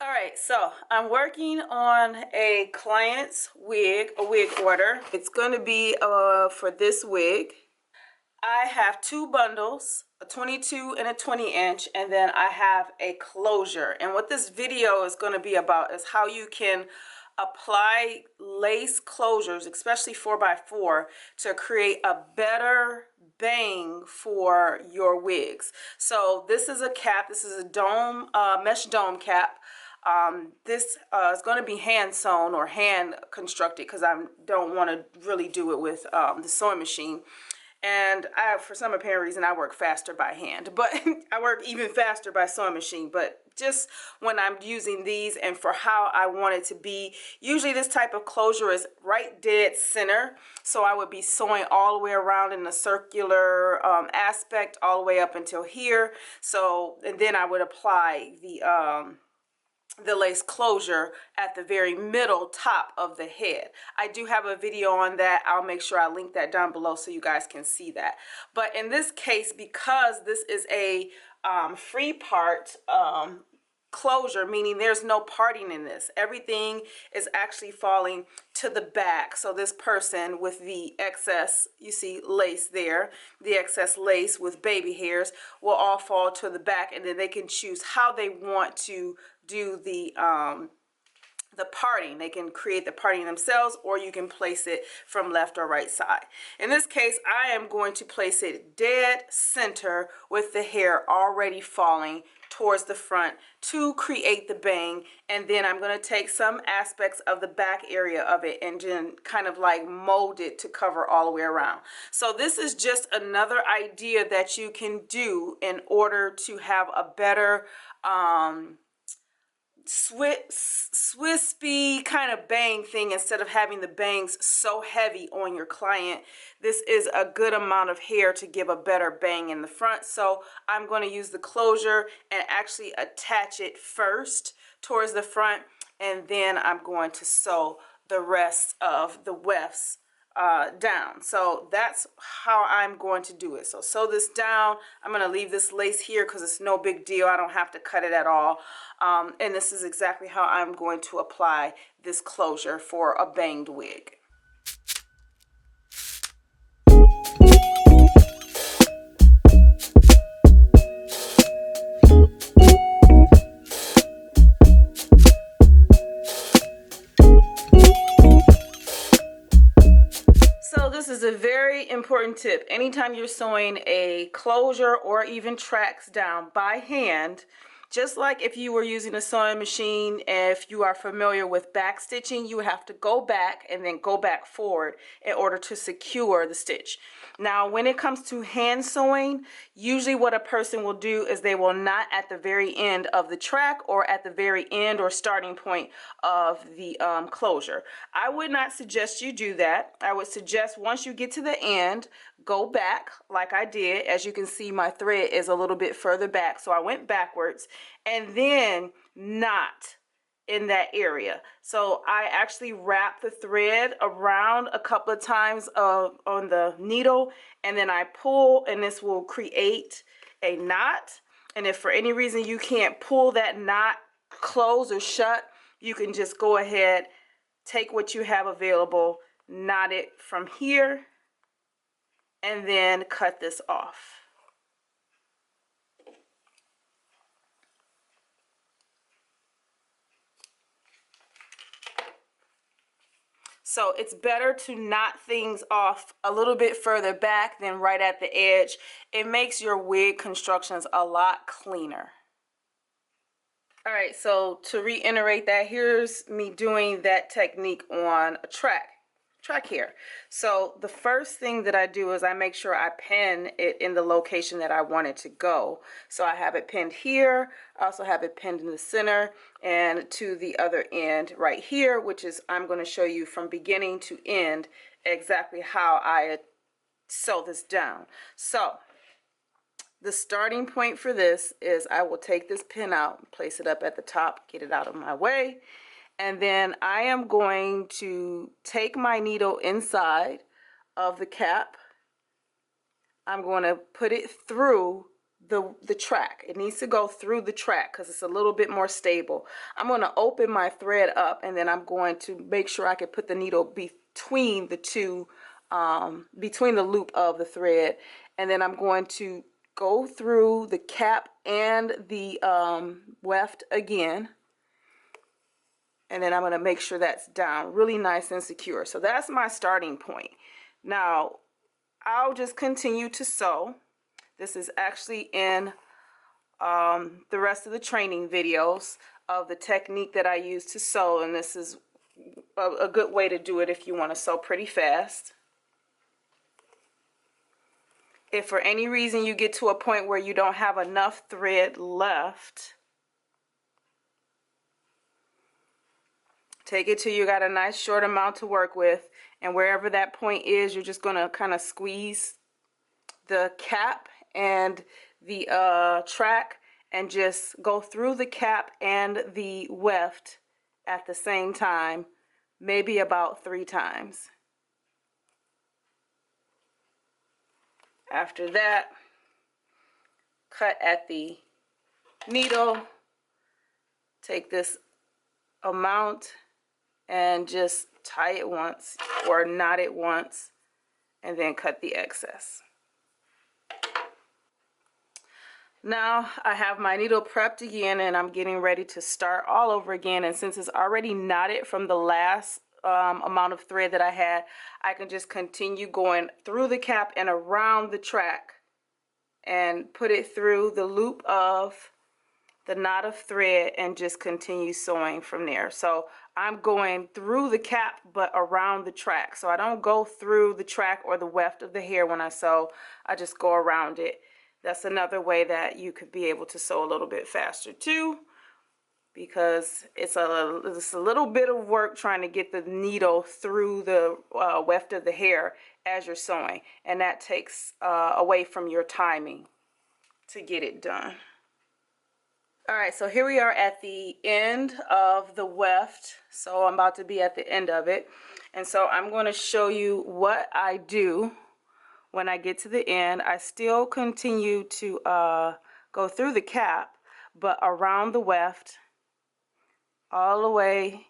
All right, so I'm working on a client's wig, a wig order. It's going to be for this wig. I have two bundles, a 22 and a 20 inch, and then I have a closure. And what this video is going to be about is how you can apply lace closures, especially 4x4, to create a better bang for your wigs. So this is a cap. This is a dome, mesh dome cap. This is going to be hand sewn or hand constructed because I don't want to really do it with the sewing machine. And for some apparent reason, I work faster by hand, but I work even faster by sewing machine. But just when I'm using these and for how I want it to be, usually this type of closure is right dead center. So I would be sewing all the way around in a circular aspect all the way up until here. So, and then I would apply the lace closure at the very middle top of the head. I do have a video on that. I'll make sure I link that down below so you guys can see that. But in this case, because this is a free part closure, meaning there's no parting in this. Everything is actually falling to the back. So this person with the excess, you see lace there, the excess lace with baby hairs will all fall to the back, and then they can choose how they want to do the parting. They can create the parting themselves, or you can place it from left or right side. In this case, I am going to place it dead center with the hair already falling towards the front to create the bang, and then I'm going to take some aspects of the back area of it and then kind of like mold it to cover all the way around. So this is just another idea that you can do in order to have a better wispy kind of bang thing. Instead of having the bangs so heavy on your client, this is a good amount of hair to give a better bang in the front. So I'm going to use the closure and actually attach it first towards the front, and then I'm going to sew the rest of the wefts down. So that's how I'm going to do it. So sew this down. I'm going to leave this lace here because it's no big deal. I don't have to cut it at all. And this is exactly how I'm going to apply this closure for a banged wig. This is a very important tip. Anytime you're sewing a closure or even tracks down by hand, just like if you were using a sewing machine, if you are familiar with back stitching, you have to go back and then go back forward in order to secure the stitch. Now, when it comes to hand sewing, usually what a person will do is they will knot at the very end of the track or at the very end or starting point of the closure. I would not suggest you do that. I would suggest once you get to the end, go back like I did. As you can see, my thread is a little bit further back, so I went backwards and then knot in that area. So I actually wrap the thread around a couple of times on the needle, and then I pull, and this will create a knot. And if for any reason you can't pull that knot close or shut, you can just go ahead, take what you have available, knot it from here, and then cut this off. So it's better to knot things off a little bit further back than right at the edge. It makes your wig constructions a lot cleaner. All right, so to reiterate that, here's me doing that technique on a track hair. So the first thing that I do is I make sure I pin it in the location that I want it to go. So I have it pinned here. I also have it pinned in the center and to the other end right here, which is I'm going to show you from beginning to end exactly how I sew this down. So the starting point for this is I will take this pin out, place it up at the top, get it out of my way. And then I am going to take my needle inside of the cap. I'm going to put it through the track. It needs to go through the track because it's a little bit more stable. I'm going to open my thread up, and then I'm going to make sure I can put the needle between the two, between the loop of the thread, and then I'm going to go through the cap and the weft again, and then I'm going to make sure that's down really nice and secure. So that's my starting point. Now I'll just continue to sew. This is actually in the rest of the training videos of the technique that I use to sew, and this is a good way to do it if you want to sew pretty fast. If for any reason you get to a point where you don't have enough thread left, take it till you got a nice short amount to work with, and wherever that point is, you're just going to kind of squeeze the cap and the track and just go through the cap and the weft at the same time, maybe about 3 times. After that, cut at the needle, take this amount and just tie it once or knot it once, and then cut the excess. Now I have my needle prepped again, and I'm getting ready to start all over again, and since it's already knotted from the last amount of thread that I had, I can just continue going through the cap and around the track and put it through the loop of the knot of thread and just continue sewing from there. So I'm going through the cap but around the track, so I don't go through the track or the weft of the hair when I sew. I just go around it. That's another way that you could be able to sew a little bit faster too, because it's a little bit of work trying to get the needle through the weft of the hair as you're sewing, and that takes away from your timing to get it done. Alright, so here we are at the end of the weft, so I'm about to be at the end of it, and so I'm going to show you what I do when I get to the end. I still continue to go through the cap, but around the weft, all the way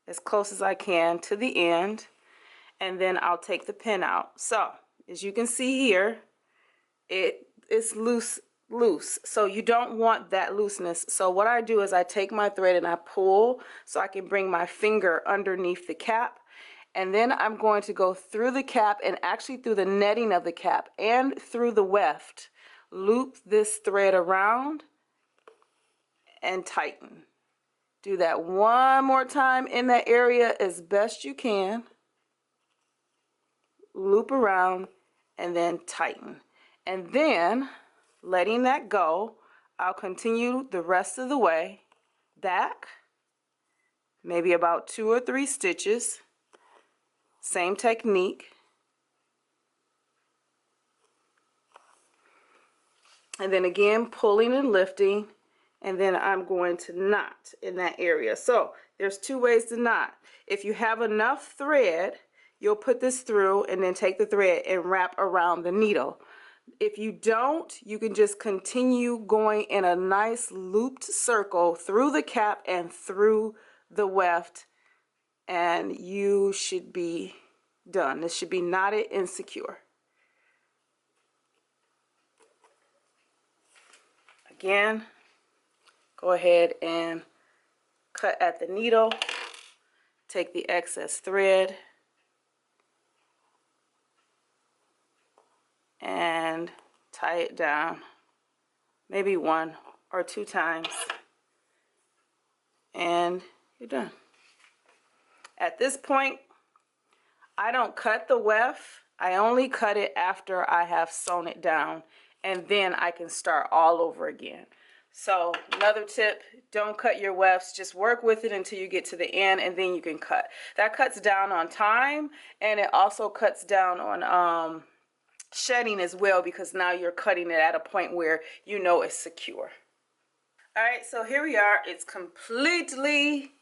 as close as I can to the end, and then I'll take the pin out. So as you can see here, it's loose, so you don't want that looseness. So what I do is I take my thread and I pull so I can bring my finger underneath the cap, and then I'm going to go through the cap and actually through the netting of the cap and through the weft, loop this thread around and tighten. Do that one more time in that area as best you can. Loop around and then tighten. And then letting that go, I'll continue the rest of the way back, maybe about 2 or 3 stitches. Same technique. And then again pulling and lifting, and then I'm going to knot in that area. So there's 2 ways to knot. If you have enough thread, you'll put this through and then take the thread and wrap around the needle. If you don't, you can just continue going in a nice looped circle through the cap and through the weft, and you should be done. This should be knotted and secure. Again, go ahead and cut at the needle, take the excess thread, and tie it down maybe 1 or 2 times, and you're done. At this point, I don't cut the weft. I only cut it after I have sewn it down, and then I can start all over again. So another tip, don't cut your wefts, just work with it until you get to the end, and then you can cut. That cuts down on time, and it also cuts down on shedding as well, because now you're cutting it at a point where you know it's secure. Alright, so here we are. It's completely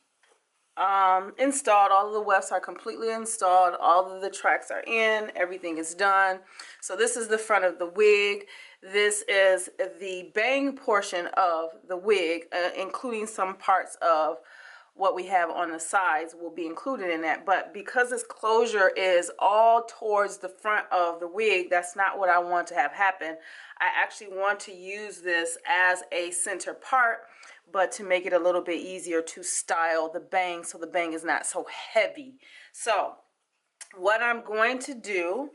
installed. All of the wefts are completely installed. All of the tracks are in. Everything is done. So this is the front of the wig. This is the bang portion of the wig, including some parts of what we have on the sides will be included in that. But because this closure is all towards the front of the wig, that's not what I want to have happen. I actually want to use this as a center part, but to make it a little bit easier to style the bang so the bang is not so heavy. So what I'm going to do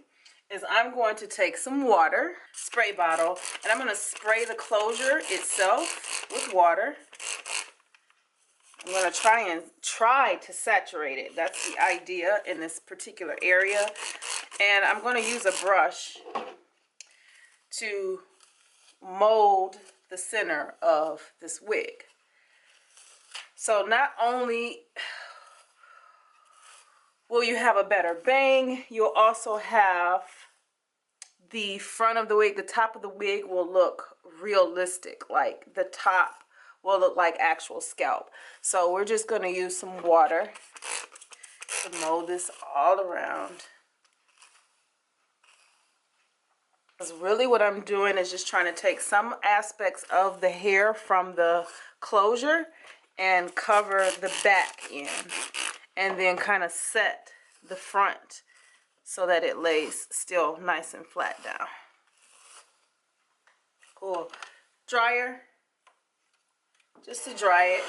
is I'm going to take some water, spray bottle, and I'm going to spray the closure itself with water. I'm going to try to saturate it. That's the idea in this particular area. And I'm going to use a brush to mold the center of this wig. So not only will you have a better bang, you'll also have the front of the wig, the top of the wig will look realistic. Like the top will look like actual scalp. So we're just going to use some water to mold this all around. Because really what I'm doing is just trying to take some aspects of the hair from the closure and cover the back in. And then kind of set the front so that it lays still nice and flat down. Cool. Dryer, just to dry it.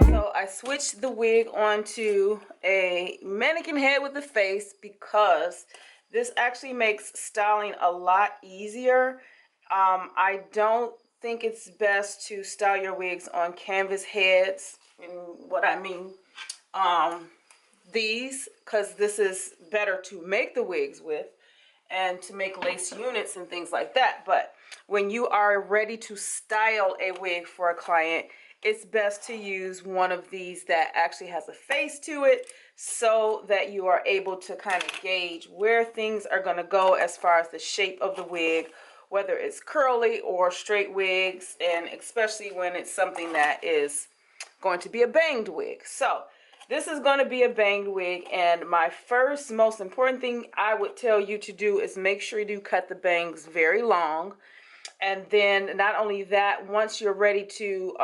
So I switched the wig onto a mannequin head with the face because this actually makes styling a lot easier. I don't think it's best to style your wigs on canvas heads. And what I mean, these, because this is better to make the wigs with and to make lace units and things like that. But when you are ready to style a wig for a client, it's best to use one of these that actually has a face to it so that you are able to kind of gauge where things are going to go as far as the shape of the wig, whether it's curly or straight wigs, and especially when it's something that is going to be a banged wig. So this is going to be a banged wig, and my first most important thing I would tell you to do is make sure you do cut the bangs very long. And then not only that, once you're ready to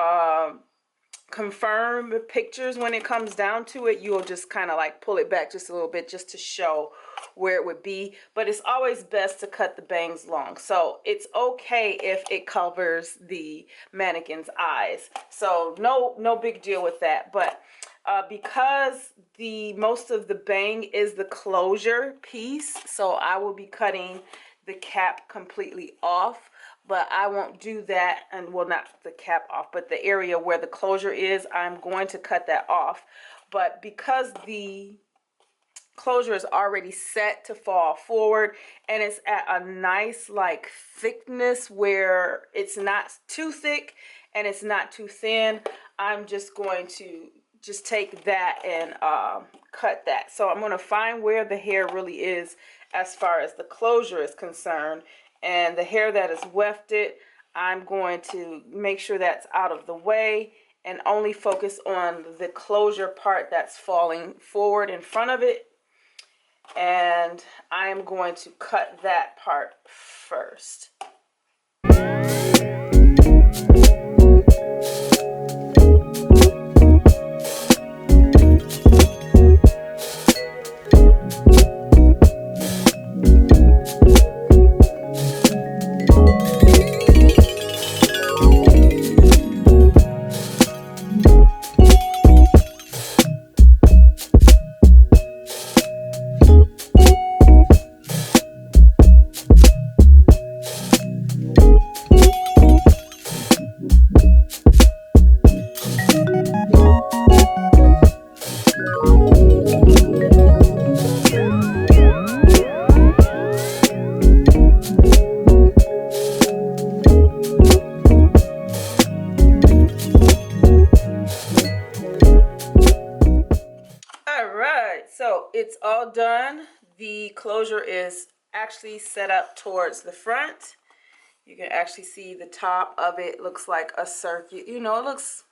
confirm the pictures, when it comes down to it, you'll just kind of like pull it back just a little bit just to show where it would be. But it's always best to cut the bangs long. So it's okay if it covers the mannequin's eyes. So no big deal with that. But because the most of the bang is the closure piece, so I will be cutting the cap completely off. But I won't do that, and well, not the cap off, but the area where the closure is, I'm going to cut that off. But because the closure is already set to fall forward and it's at a nice like thickness where it's not too thick and it's not too thin, I'm just going to just take that and cut that. So I'm going to find where the hair really is as far as the closure is concerned. And the hair that is wefted, I'm going to make sure that's out of the way and only focus on the closure part that's falling forward in front of it. And I'm going to cut that part first. So it's all done. The closure is actually set up towards the front. You can actually see the top of it looks like a circuit. You know, it looks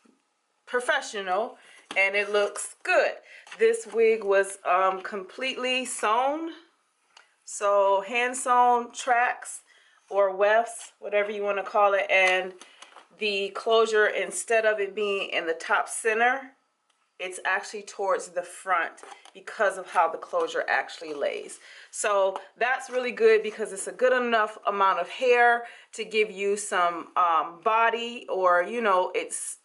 professional. and it looks good. This wig was completely sewn, so hand sewn tracks or wefts, whatever you want to call it, and the closure, instead of it being in the top center, it's actually towards the front because of how the closure actually lays. So that's really good because it's a good enough amount of hair to give you some body, or you know, it's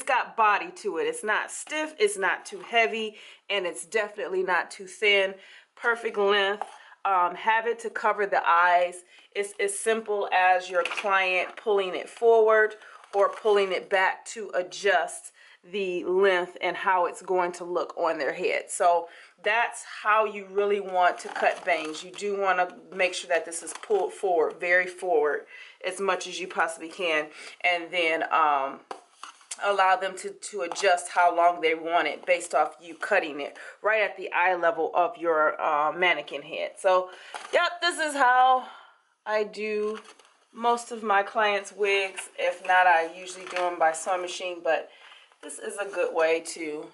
got body to it. It's not stiff, it's not too heavy, and it's definitely not too thin. Perfect length. Have it to cover the eyes. It's as simple as your client pulling it forward or pulling it back to adjust the length and how it's going to look on their head. So that's how you really want to cut bangs. You do want to make sure that this is pulled forward, very forward, as much as you possibly can, and then allow them to adjust how long they want it based off you cutting it right at the eye level of your mannequin head. So yep, this is how I do most of my clients' wigs. If not, I usually do them by sewing machine, but this is a good way to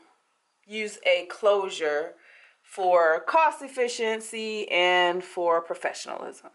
use a closure for cost efficiency and for professionalism.